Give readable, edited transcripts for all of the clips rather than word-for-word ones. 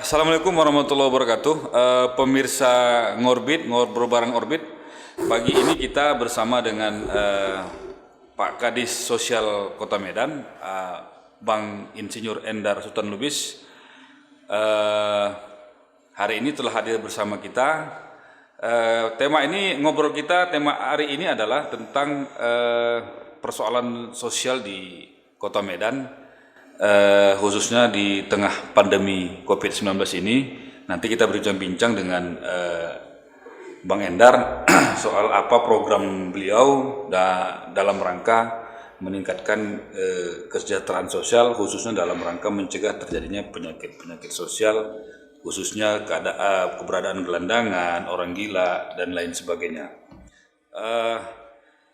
Assalamualaikum warahmatullahi wabarakatuh. Pemirsa ngobrol bareng Orbit. Pagi ini kita bersama dengan Pak Kadis Sosial Kota Medan, Bang Insinyur Endar Sultan Lubis. Hari ini telah hadir bersama kita. Tema hari ini adalah tentang persoalan sosial di Kota Medan. Khususnya di tengah pandemi COVID-19 ini. Nanti kita berbincang-bincang dengan Bang Endar soal apa program beliau dalam rangka meningkatkan kesejahteraan sosial, khususnya dalam rangka mencegah terjadinya penyakit-penyakit sosial, khususnya keberadaan gelandangan, orang gila, dan lain sebagainya.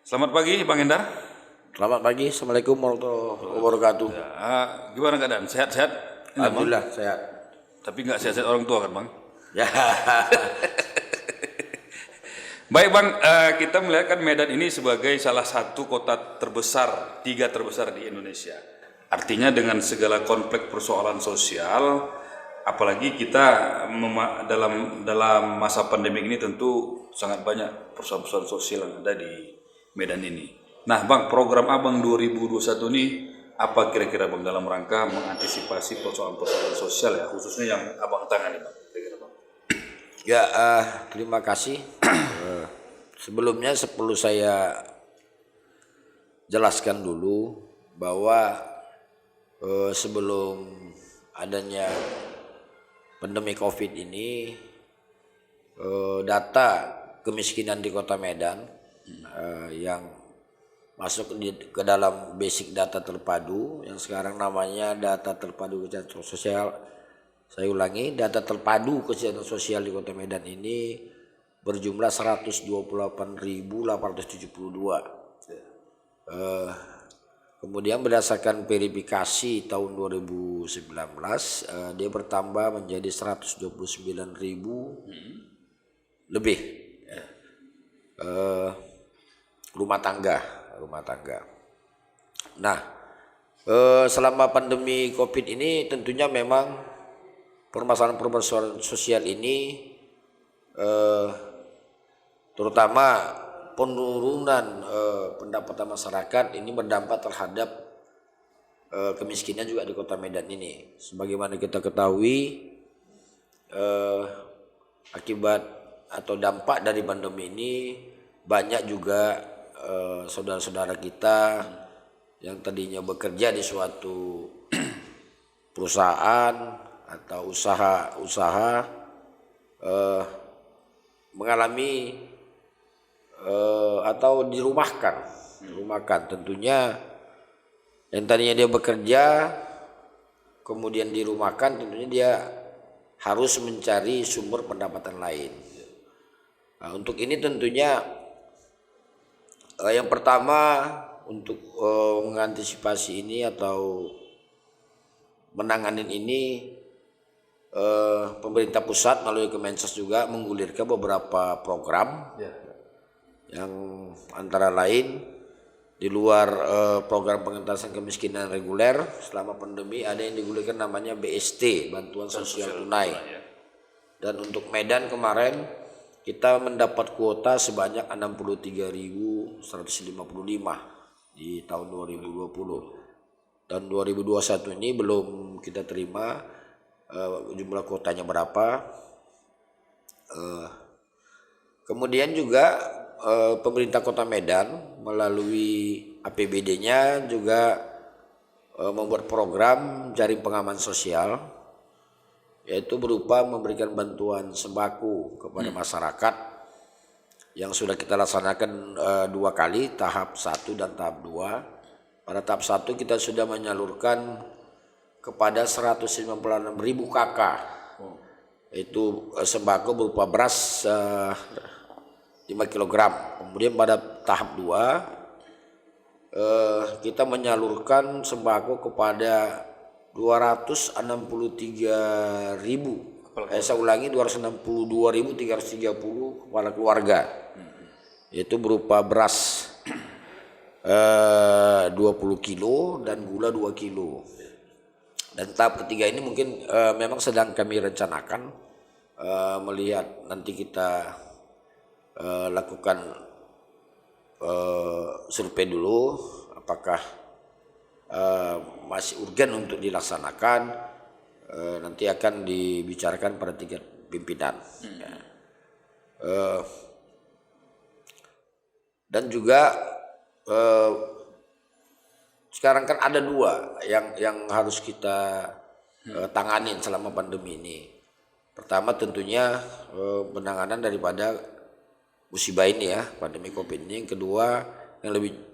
Selamat pagi Bang Endar. Selamat pagi, Assalamualaikum warahmatullahi wabarakatuh. Gimana keadaan? Sehat-sehat? Alhamdulillah sehat. Tapi nggak sehat-sehat orang tua kan Bang? Ya. Baik Bang, kita melihat kan Medan ini sebagai salah satu kota terbesar, 3 terbesar di Indonesia. Artinya dengan segala kompleks persoalan sosial, apalagi kita dalam masa pandemi ini tentu sangat banyak persoalan sosial yang ada di Medan ini. Nah Bang, program Abang 2021 ini apa kira-kira Bang dalam rangka mengantisipasi persoalan-persoalan sosial ya, khususnya yang Abang tangani Bang? Kira-kira Bang. Ya, terima kasih. Sebelumnya perlu saya jelaskan dulu bahwa sebelum adanya pandemi COVID ini, data kemiskinan di Kota Medan yang masuk ke dalam basic data terpadu yang sekarang namanya data terpadu kesejahteraan sosial. Saya ulangi, data terpadu kesejahteraan sosial di Kota Medan ini berjumlah 128.872. Kemudian berdasarkan verifikasi tahun 2019 dia bertambah menjadi 129.000 lebih rumah tangga. Nah, selama pandemi COVID ini tentunya memang permasalahan sosial ini terutama penurunan pendapatan masyarakat ini berdampak terhadap kemiskinan juga di Kota Medan ini. Sebagaimana kita ketahui, akibat atau dampak dari pandemi ini banyak juga saudara-saudara kita yang tadinya bekerja di suatu perusahaan atau usaha mengalami atau dirumahkan. Tentunya yang tadinya dia bekerja kemudian dirumahkan, tentunya dia harus mencari sumber pendapatan lain. Nah, untuk ini tentunya yang pertama untuk mengantisipasi ini atau menangani ini, pemerintah pusat melalui Kemensos juga menggulirkan beberapa program yang antara lain di luar program pengentasan kemiskinan reguler selama pandemi ada yang digulirkan namanya BST, bantuan sosial tunai. Dan untuk Medan kemarin kita mendapat kuota sebanyak 63.155 di tahun 2020. Tahun 2021 ini belum kita terima jumlah kuotanya berapa. Kemudian juga pemerintah Kota Medan melalui APBD-nya juga membuat program jaring pengaman sosial, yaitu berupa memberikan bantuan sembako kepada masyarakat yang sudah kita laksanakan 2 kali, tahap 1 dan tahap 2. Pada tahap 1 kita sudah menyalurkan kepada 196.000 KK, itu sembako berupa beras 5 kg. Kemudian pada tahap 2 kita menyalurkan sembako kepada 262.330 kepala keluarga, yaitu berupa beras 20 kilo dan gula 2 kilo. Dan tahap ketiga ini mungkin memang sedang kami rencanakan, melihat nanti kita lakukan survei dulu apakah masih urgen untuk dilaksanakan, nanti akan dibicarakan pada tingkat pimpinan. Ya. Dan juga sekarang kan ada dua yang harus kita tanganin selama pandemi ini. Pertama tentunya penanganan daripada musibah ini ya, pandemi Covid ini. Yang kedua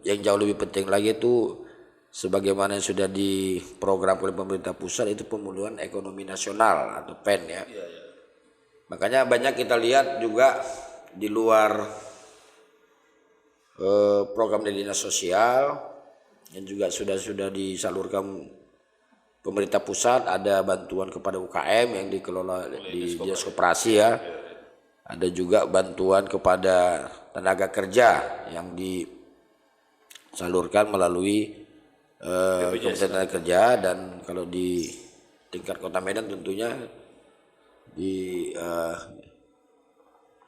yang jauh lebih penting lagi itu sebagaimana yang sudah diprogram oleh pemerintah pusat, itu pemulihan ekonomi nasional atau PEN ya. Makanya banyak kita lihat juga di luar program dari dinas sosial yang juga sudah disalurkan pemerintah pusat, ada bantuan kepada UKM yang dikelola di dinas koperasi ya. Ada juga bantuan kepada tenaga kerja yang disalurkan melalui Kementerian Tenaga Kerja, dan kalau di tingkat Kota Medan tentunya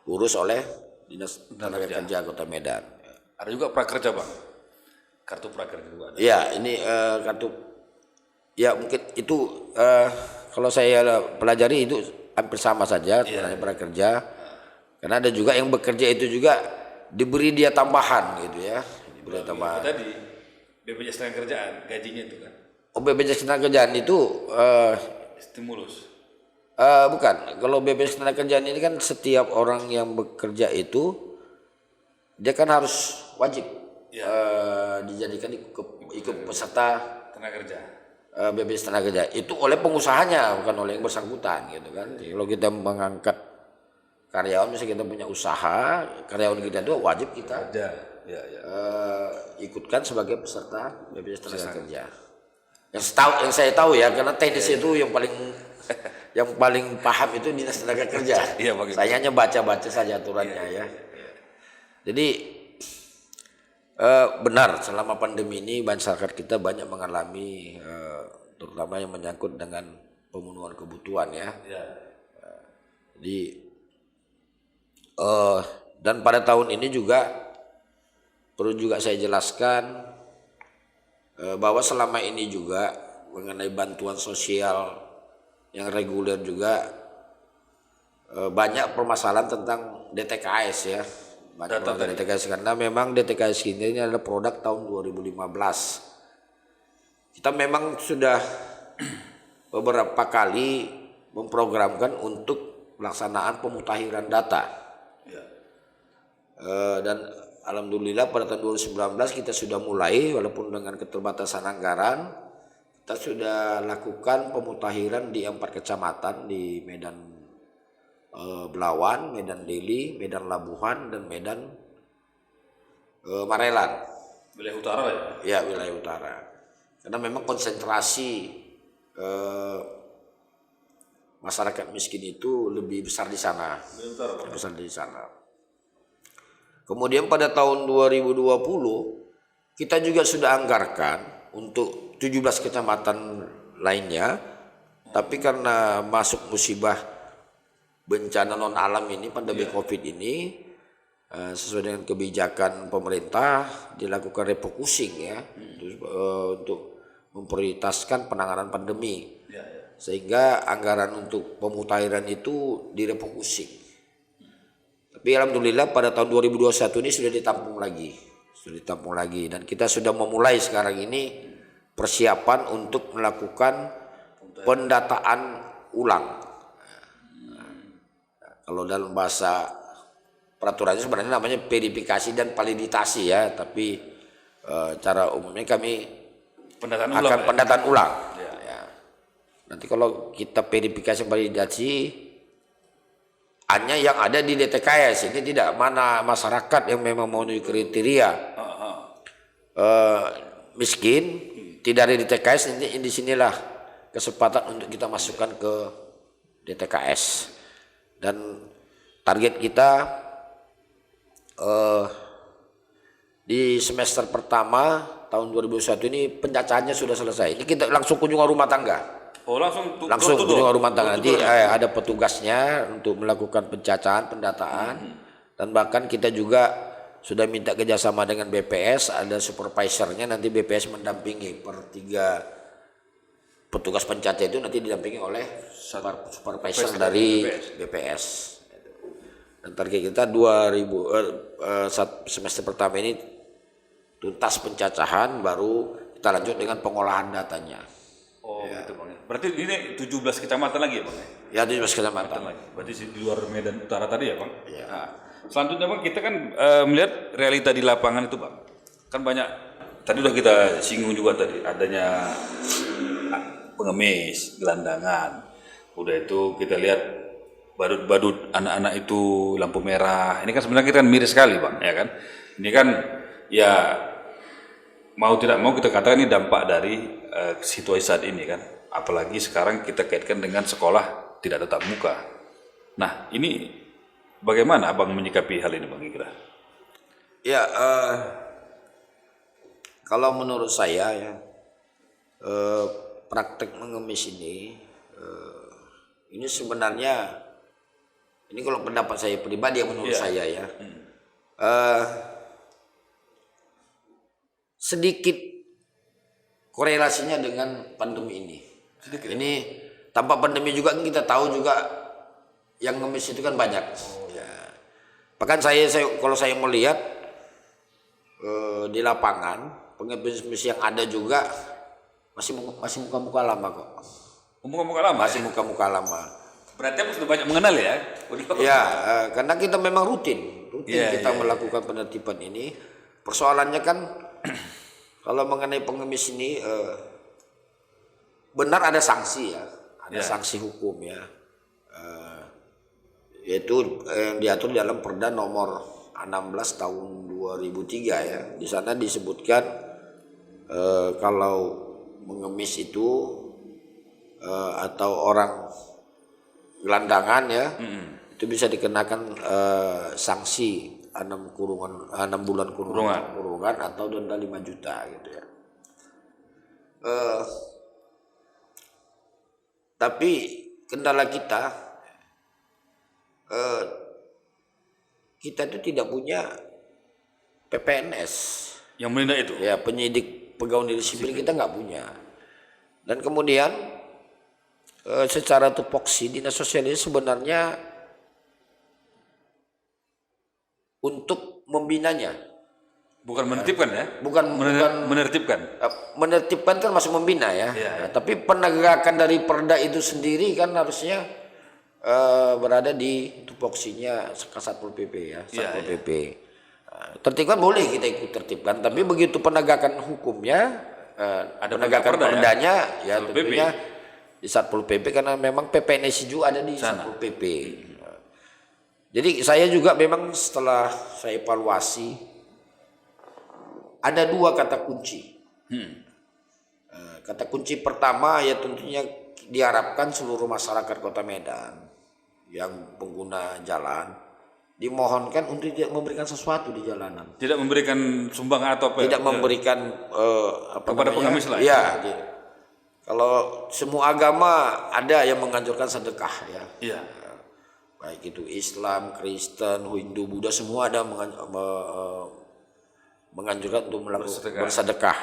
diurus oleh Dinas Tenaga Kerja Kota Medan. Ada juga prakerja Bang, kartu prakerja juga ada. Ya ini kartu, ya mungkin itu kalau saya pelajari itu hampir sama saja dengan prakerja, karena ada juga yang bekerja itu juga diberi dia tambahan gitu ya, diberi tambahan. Tadi BPJS Tenaga Kerjaan gajinya itu kan. Oh, BPJS Tenaga Kerjaan itu Stimulus. bukan. Kalau BPJS Tenaga Kerjaan ini kan setiap orang yang bekerja itu dia kan harus wajib dijadikan ikut peserta Tenaga kerja. BPJS Tenaga Kerja itu oleh pengusahanya, bukan oleh yang bersangkutan gitu kan. Kalau kita mengangkat karyawan, misalnya kita punya usaha, karyawan kita itu wajib kita ikutkan sebagai peserta BPJS Tenaga Kerja. Yang saya tahu ya, karena teknis itu yang paling paham itu Dinas Tenaga Kerja. Saya hanya baca-baca saja aturannya ya. Jadi benar selama pandemi ini masyarakat kita banyak mengalami terutama yang menyangkut dengan pemenuhan kebutuhan ya. Jadi dan pada tahun ini juga perlu juga saya jelaskan bahwa selama ini juga mengenai bantuan sosial yang reguler juga banyak permasalahan tentang DTKS ya. Banyak DTKS karena memang DTKS ini adalah produk tahun 2015. Kita memang sudah beberapa kali memprogramkan untuk pelaksanaan pemutakhiran data. Dan alhamdulillah pada tahun 2019 kita sudah mulai, walaupun dengan keterbatasan anggaran, kita sudah lakukan pemutakhiran di 4 kecamatan di Medan Belawan, Medan Deli, Medan Labuhan, dan Medan Marelan. Wilayah utara ya? Ya, wilayah utara. Karena memang konsentrasi masyarakat miskin itu lebih besar di sana. Besar di sana. Kemudian pada tahun 2020 kita juga sudah anggarkan untuk 17 kecamatan lainnya, tapi karena masuk musibah bencana non alam ini, pandemi Covid ini, sesuai dengan kebijakan pemerintah dilakukan refocusing ya, untuk memprioritaskan penanganan pandemi, sehingga anggaran untuk pemutakhiran itu direfocusing. Tapi alhamdulillah pada tahun 2021 ini sudah ditampung lagi, dan kita sudah memulai sekarang ini persiapan untuk melakukan pendataan ulang. Kalau dalam bahasa peraturannya sebenarnya namanya verifikasi dan validasi ya, tapi cara umumnya kami pendataan ulang. Ya. Nanti kalau kita verifikasi validasi hanya yang ada di DTKS, ini tidak mana masyarakat yang memang memenuhi kriteria miskin tidak ada di DTKS, ini di sinilah kesempatan untuk kita masukkan ke DTKS. Dan target kita di semester pertama tahun 2021 ini pencacahannya sudah selesai. Ini kita langsung kunjungan rumah tangga. Oh, langsung Langsung door to door. kunjungan rumah tangga. Door to Nanti door. ada petugasnya untuk melakukan pencacahan, pendataan, dan bahkan kita juga sudah minta kerjasama dengan BPS, ada supervisornya, nanti BPS mendampingi per 3 petugas pencaca itu nanti didampingi oleh supervisor dari BPS. Dan target kita 2000 semester pertama ini tuntas pencacahan, baru kita lanjut dengan pengolahan datanya. Oh, gitu Bang. Berarti ini 17 kecamatan lagi ya, Bang? Ya, di kecamatan. Lagi. Berarti di luar Medan Utara tadi ya, Bang? Iya. Nah, selanjutnya Bang, kita kan melihat realita di lapangan itu, Bang. Kan banyak, tadi udah kita singgung juga tadi, adanya pengemis, gelandangan. Udah itu kita lihat badut-badut anak-anak itu lampu merah. Ini kan sebenarnya kita kan miris sekali, Bang, ya kan? Ini kan ya mau tidak mau kita katakan ini dampak dari situasi saat ini kan. Apalagi sekarang kita kaitkan dengan sekolah tidak tatap muka. Nah, ini bagaimana Abang menyikapi hal ini, Bang Ikra? Ya, kalau menurut saya ya, praktek mengemis ini sebenarnya, ini kalau pendapat saya pribadi yang menurut saya ya, sedikit korelasinya dengan pandemi ini. Ini tanpa pandemi juga kita tahu juga yang ngemis itu kan banyak. Ya. Bahkan saya kalau saya melihat di lapangan pengemis yang ada juga masih muka-muka lama kok. Muka-muka lama. Masih muka-muka lama. Berarti aku sudah banyak mengenal ya? Ya, karena kita memang rutin kita melakukan penertiban ini. Persoalannya kan kalau mengenai pengemis ini benar ada sanksi ya, ada sanksi hukum ya, yaitu yang diatur dalam Perda nomor 16 tahun 2003 ya. Di sana disebutkan kalau mengemis itu atau orang gelandangan ya, itu bisa dikenakan sanksi 6 bulan kurungan atau denda 5 juta gitu ya. Tapi kendala kita itu tidak punya PPNS yang menindak itu. Ya, penyidik pegawai negeri sipil kita nggak punya. Dan kemudian secara tupoksi dinas sosial ini sebenarnya untuk membinanya, bukan menertibkan ya? Bukan menertibkan. Menertibkan kan masuk membina ya. Nah, tapi penegakan dari Perda itu sendiri kan harusnya berada di tupoksinya Satpol PP ya, Satpol PP. Tertibkan boleh kita ikut tertibkan, tapi begitu penegakan hukumnya, ada penegakan perdanya ya tentunya di Satpol PP, karena memang PPNS juga ada di Satpol PP. Jadi saya juga memang setelah saya evaluasi ada 2 kata kunci. Kata kunci pertama ya tentunya diharapkan seluruh masyarakat Kota Medan yang pengguna jalan dimohonkan untuk tidak memberikan sesuatu di jalanan. Tidak memberikan sumbangan atau apa? Tidak memberikan kepada pengemis lah. Ya. Kalau semua agama ada yang menganjurkan sedekah ya. Iya. Baik itu Islam, Kristen, Hindu, Buddha, semua ada menganjurkan untuk melakukan bersedekah.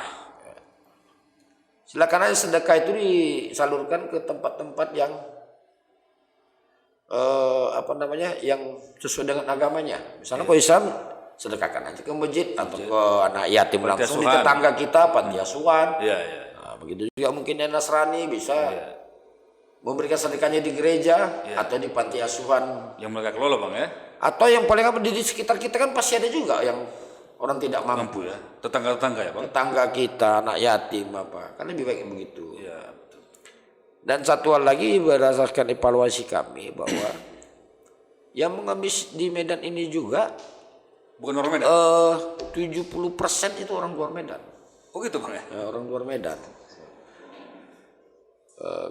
Silakan aja sedekah itu disalurkan ke tempat-tempat yang yang sesuai dengan agamanya. Misalnya kalau Islam sedekahkan aja ke masjid atau ke anak yatim langsung di tetangga kita, panti asuhan. Iya. Nah, begitu juga mungkin yang Nasrani bisa memberikan sedekahnya di gereja atau di panti asuhan yang mereka kelola Bang ya. Atau yang paling apa di sekitar kita kan pasti ada juga yang orang tidak mampu ya. Tetangga-tetangga ya Bang. Tetangga kita, anak yatim apa. Kan lebih baik begitu. Iya, betul. Dan satu hal lagi berdasarkan evaluasi kami bahwa yang mengemis di Medan ini juga bukan orang Medan. 70% itu orang luar Medan. Oh gitu Bang ya. Orang luar Medan.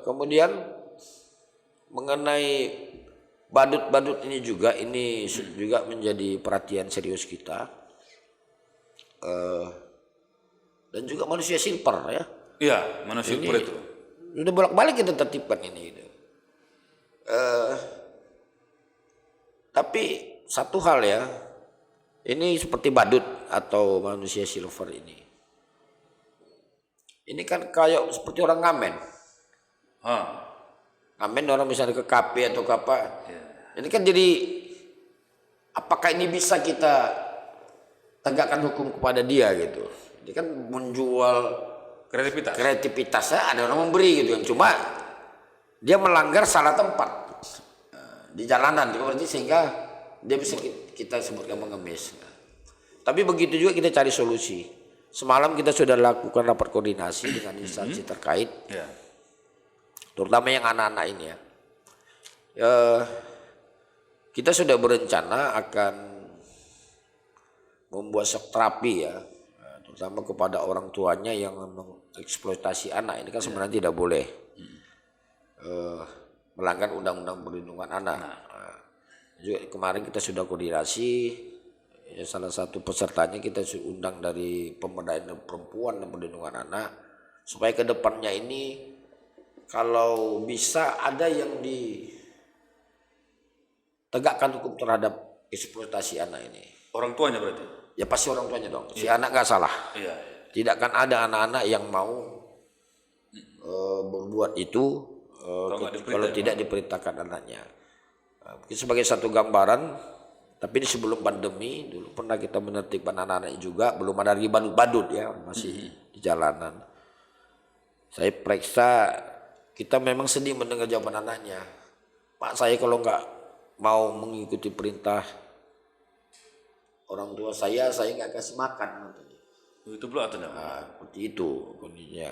Kemudian mengenai badut-badut ini juga menjadi perhatian serius kita, dan juga manusia silver ya. Iya, manusia silver itu Udah bolak-balik kita tertibkan ini gitu. Tapi satu hal ya, ini seperti badut atau manusia silver ini. Ini kan kayak seperti orang ngamen. Ngamen orang misalnya ke kafe atau ke apa. Ini kan jadi, apakah ini bisa kita tegakkan hukum kepada dia gitu. Dia kan menjual kreativitasnya, ada orang memberi gitu kan. Cuma dia melanggar salah tempat di jalanan, berarti sehingga dia bisa kita sebutkan mengemis. Tapi begitu juga kita cari solusi. Semalam kita sudah lakukan rapat koordinasi dengan instansi terkait, terutama yang anak-anak ini ya. Kita sudah berencana akan membuat shock terapi ya, terutama kepada orang tuanya yang mengeksploitasi anak. Ini kan sebenarnya tidak boleh, melanggar undang-undang perlindungan anak. Juga kemarin kita sudah koordinasi, ya salah satu pesertanya kita undang dari pemberdayaan perempuan dan perlindungan anak, supaya ke depannya ini kalau bisa ada yang ditegakkan hukum terhadap eksploitasi anak ini. Orang tuanya berarti? Ya pasti orang tuanya dong. Si anak nggak salah. Tidak akan ada anak-anak yang mau berbuat itu kalau tidak diperintahkan anaknya. Mungkin sebagai satu gambaran, tapi ini sebelum pandemi dulu pernah kita menertibkan anak-anak juga, belum ada lagi badut-badut ya, masih di jalanan. Saya periksa, kita memang sedih mendengar jawaban anaknya. Pak, saya kalau nggak mau mengikuti perintah orang tua saya nggak kasih makan. Itu pula seperti itu kondisinya.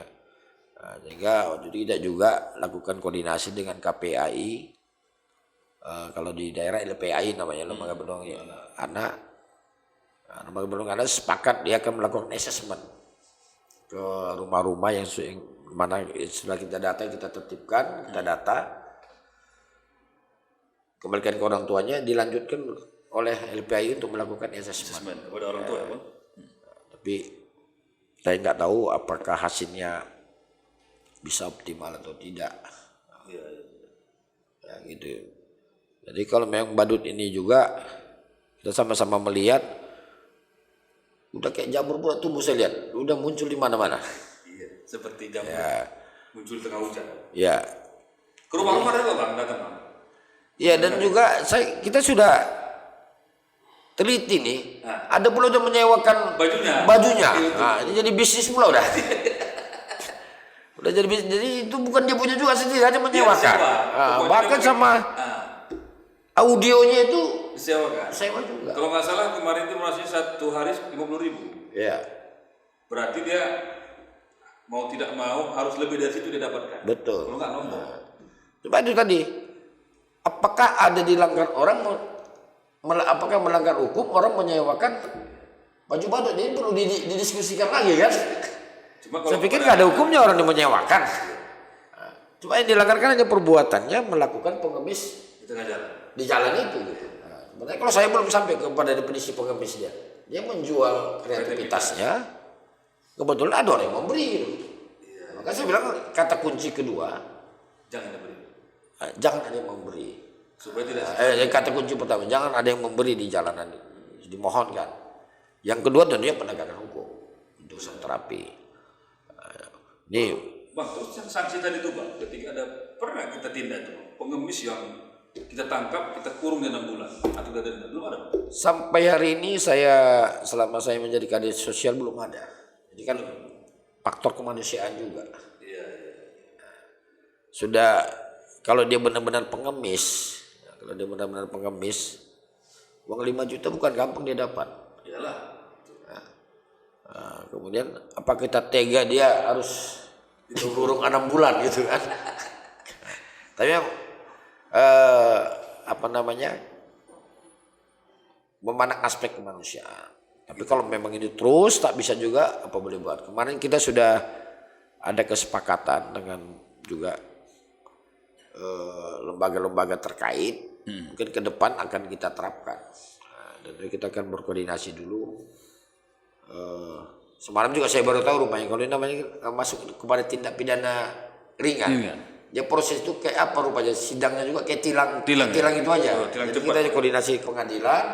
Sehingga waktu itu kita juga lakukan koordinasi dengan KPAI. Kalau di daerah LPAI namanya, lembaga perlindungan anak. Lembaga perlindungan anak sepakat dia akan melakukan assessment ke rumah-rumah yang mana setelah kita data, kita tertibkan, kita data, kembalikan ke orang tuanya, dilanjutkan oleh LPAI untuk melakukan assessment kepada orang tua. Tapi saya nggak tahu apakah hasilnya bisa optimal atau tidak. Ya gitu. Jadi kalau memang badut ini juga kita sama-sama melihat, udah kayak jamur buat tumbuh, saya lihat udah muncul di mana-mana. Iya, seperti jamur muncul tengah hujan. Ya. Ke rumah-rumah ada Bang, datang Bang. Iya, dan juga kita sudah teliti nih, ada pula udah menyewakan bajunya. Nah, ini jadi bisnis pula udah. Udah jadi bisnis, jadi itu bukan dia punya juga sendiri, hanya menyewakan. Bahkan sama audionya itu sewa juga. Kalau nggak salah kemarin itu masih 1 hari 50.000. Iya. Berarti dia mau tidak mau harus lebih dari situ dia dapatkan. Betul. Kalau nggak nombor. Coba itu tadi, apakah ada dilanggar orang, apakah melanggar hukum orang menyewakan baju badut? Ini perlu didiskusikan lagi kan? Saya pikir nggak ada hukumnya orang yang menyewakan. Cuma yang dilanggarkan hanya perbuatannya melakukan pengemis di jalan itu gitu. Sebenarnya kalau saya belum sampai kepada definisi pengemis dia menjual kreativitasnya, kebetulan ada orang yang memberi gitu. Maka saya bilang kata kunci kedua, jangan ada yang memberi. Supaya tidak kata kunci pertama, jangan ada yang memberi di jalanan, dimohonkan. Yang kedua tentunya penegakan hukum untuk terapi. Ini Bang, terus yang sanksi tadi itu Bang, ketika ada pernah kita tindak itu pengemis yang kita tangkap, kita kurung 6 bulan atau denda, belum ada? Sampai hari ini selama saya menjadi kadis sosial belum ada. Jadi kan faktor kemanusiaan juga. Sudah, kalau dia benar-benar pengemis, uang 5 juta bukan gampang dia dapat. Iyalah. Kemudian apa kita tega dia harus dikurung 6 bulan gitu kan? Tapi memandang aspek kemanusiaan. Tapi kalau memang ini terus tak bisa juga, apa boleh buat. Kemarin kita sudah ada kesepakatan dengan juga lembaga-lembaga terkait, mungkin ke depan akan kita terapkan. Dan kita akan berkoordinasi dulu. Semalam juga saya baru tahu rupanya kalau ini namanya masuk kepada tindak pidana ringan. Ya proses itu kayak apa rupanya, sidangnya juga kayak tilang itu aja. Tilang Jadi cepat. kita koordinasi pengadilan,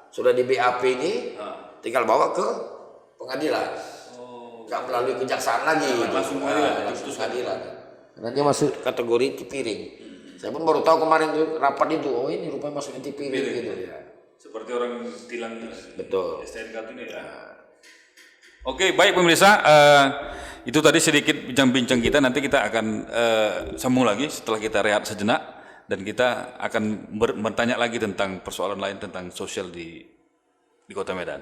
sudah di BAP ini, tinggal bawa ke pengadilan. Nggak melalui kejaksaan lagi. Langsung pengadilan. Karena dia masuk kategori tipiring. Saya pun baru tahu kemarin tuh rapat itu, oh ini rupanya masuknya tipiring gitu ya. Seperti orang tilang Betul. STNK ini ya. Oke, baik pemirsa, itu tadi sedikit bincang-bincang kita. Nanti kita akan sambung lagi setelah kita rehat sejenak, dan kita akan bertanya lagi tentang persoalan lain tentang sosial di Kota Medan.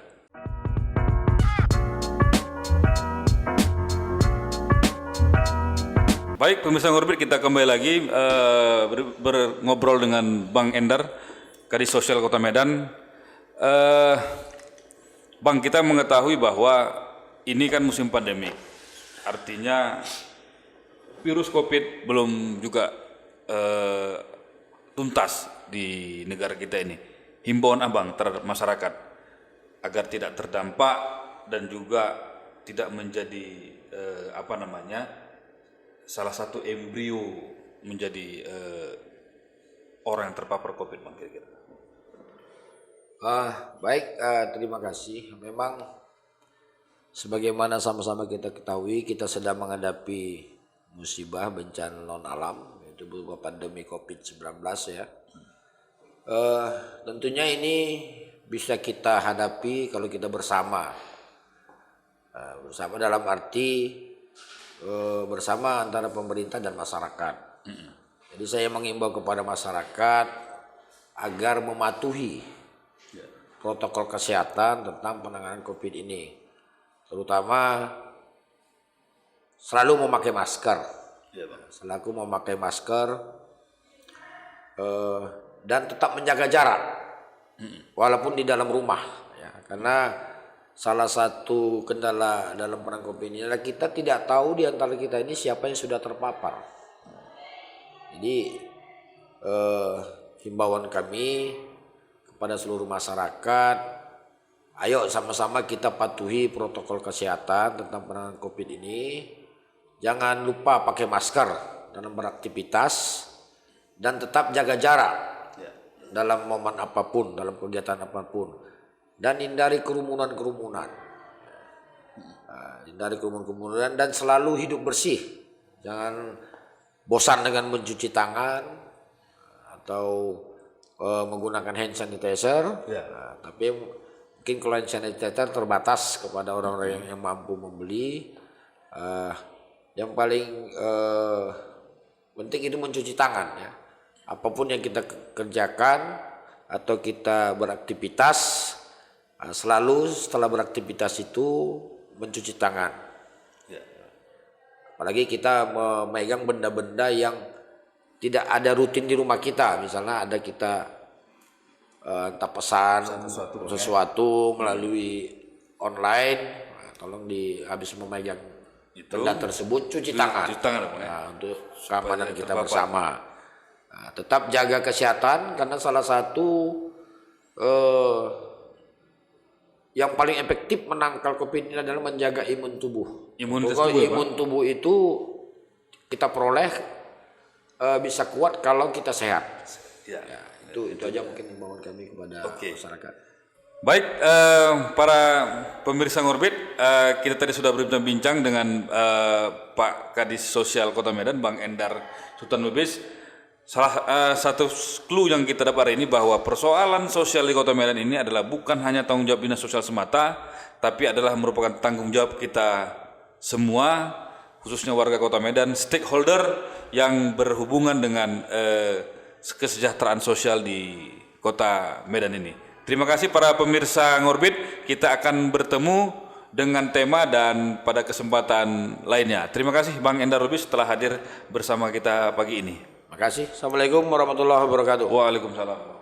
Baik pemirsa Ngorbit, kita kembali lagi ngobrol dengan Bang Endar, Kadis Sosial Kota Medan. Bang, kita mengetahui bahwa ini kan musim pandemi, artinya virus COVID belum juga tuntas di negara kita ini. Himbauan Abang terhadap masyarakat agar tidak terdampak dan juga tidak menjadi salah satu embrio menjadi orang yang terpapar COVID, Bang, kira-kira. Baik, terima kasih. Memang sebagaimana sama-sama kita ketahui, kita sedang menghadapi musibah bencana non alam, yaitu berupa pandemi COVID-19 ya. Tentunya ini bisa kita hadapi kalau kita bersama. Bersama dalam arti bersama antara pemerintah dan masyarakat. Jadi saya mengimbau kepada masyarakat agar mematuhi protokol kesehatan tentang penanganan COVID ini, terutama selalu memakai masker, dan tetap menjaga jarak, walaupun di dalam rumah, ya, karena salah satu kendala dalam penanganan COVID ini adalah kita tidak tahu di antara kita ini siapa yang sudah terpapar. Jadi himbauan kami kepada seluruh masyarakat, ayo sama-sama kita patuhi protokol kesehatan tentang penanganan COVID ini. Jangan lupa pakai masker dalam beraktivitas dan tetap jaga jarak dalam momen apapun, dalam kegiatan apapun, dan hindari kerumunan-kerumunan. Hindari kerumunan-kerumunan dan selalu hidup bersih. Jangan bosan dengan mencuci tangan atau menggunakan hand sanitizer, tapi mungkin kalau hand sanitizer terbatas kepada orang-orang yang mampu membeli. Yang paling penting itu mencuci tangan ya. Apapun yang kita kerjakan atau kita beraktivitas, selalu setelah beraktivitas itu mencuci tangan. Apalagi kita memegang benda-benda yang tidak ada rutin di rumah kita, misalnya ada kita entah pesan sesuatu melalui online, tolong habis memegang benda tersebut cuci tangan, untuk keamanan kita bersama. Tetap jaga kesehatan, karena salah satu yang paling efektif menangkal COVID ini adalah menjaga imun tubuh. Imun tubuh itu kita peroleh bisa kuat kalau kita sehat. Itu aja mungkin himbauan kami kepada masyarakat. Baik, para pemirsa Ngorbit, kita tadi sudah berbincang dengan Pak Kadis Sosial Kota Medan, Bang Endar Sultan Lubis. Salah satu clue yang kita dapat hari ini bahwa persoalan sosial di Kota Medan ini adalah bukan hanya tanggung jawab dinas sosial semata, tapi adalah merupakan tanggung jawab kita semua, khususnya warga Kota Medan, stakeholder yang berhubungan dengan kesejahteraan sosial di Kota Medan ini. Terima kasih para pemirsa Ngorbit, kita akan bertemu dengan tema dan pada kesempatan lainnya. Terima kasih Bang Endar Lubis telah hadir bersama kita pagi ini. Terima kasih. Assalamualaikum warahmatullahi wabarakatuh. Waalaikumsalam.